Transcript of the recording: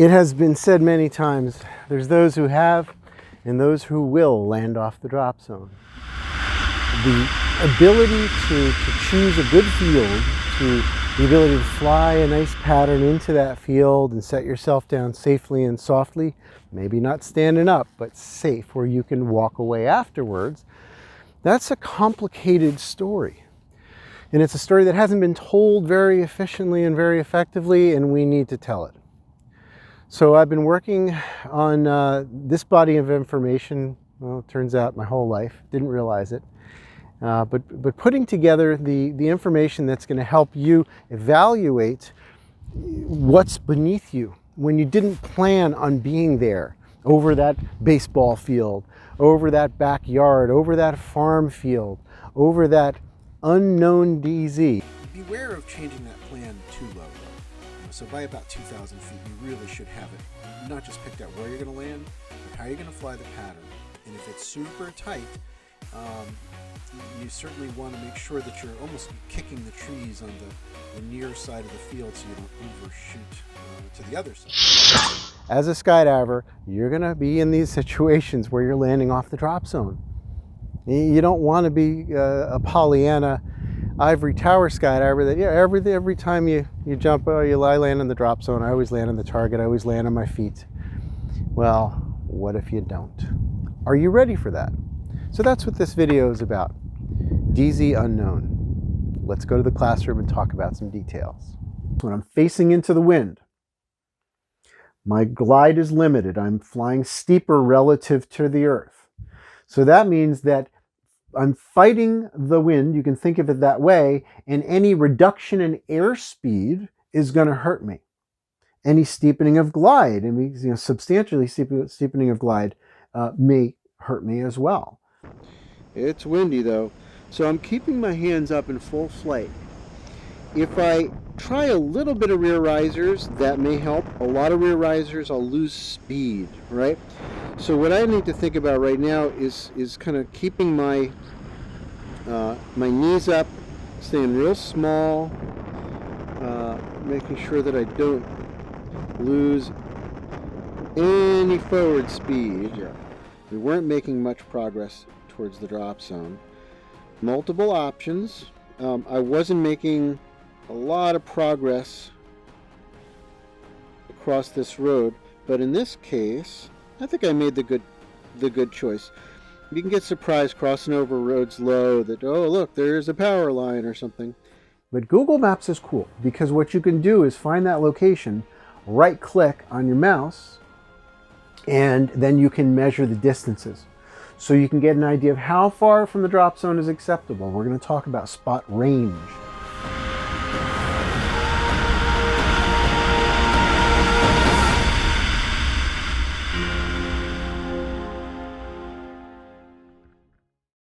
It has been said many times, there's those who have and those who will land off the drop zone. The ability to choose a good field, the ability to fly a nice pattern into that field and set yourself down safely and softly, maybe not standing up, but safe where you can walk away afterwards, that's a complicated story. And it's a story that hasn't been told very efficiently and very effectively, and we need to tell it. So I've been working on this body of information, well, it turns out my whole life, didn't realize it, but putting together the information that's going to help you evaluate what's beneath you when you didn't plan on being there, over that baseball field, over that backyard, over that farm field, over that unknown DZ. Beware of changing that plan too low, though. So by about 2,000 feet, you really should have it not just picked out where you're going to land, but how you're going to fly the pattern. And if it's super tight, you certainly want to make sure that you're almost kicking the trees on the near side of the field so you don't overshoot to the other side. As a skydiver, you're going to be in these situations where you're landing off the drop zone. You don't want to be a Pollyanna ivory tower skydiver that, yeah, every time you jump, I land in the drop zone, I always land on the target, I always land on my feet. Well, what if you don't? Are you ready for that? So that's what this video is about. DZ unknown. Let's go to the classroom and talk about some details. When I'm facing into the wind, my glide is limited. I'm flying steeper relative to the earth. So that means that I'm fighting the wind, you can think of it that way, and any reduction in airspeed is going to hurt me. Any steepening of glide, and substantially steepening of glide may hurt me as well. It's windy though, so I'm keeping my hands up in full flight. If I try a little bit of rear risers, that may help. A lot of rear risers, I'll lose speed, right? So what I need to think about right now is kind of keeping my my knees up, staying real small, making sure that I don't lose any forward speed. We weren't making much progress towards the drop zone. Multiple options. I wasn't making a lot of progress across this road, but in this case I think I made the good choice. You can get surprised crossing over roads low that, oh look, there's a power line or something. But Google Maps is cool because what you can do is find that location, right click on your mouse, and then you can measure the distances. So you can get an idea of how far from the drop zone is acceptable. We're going to talk about spot range.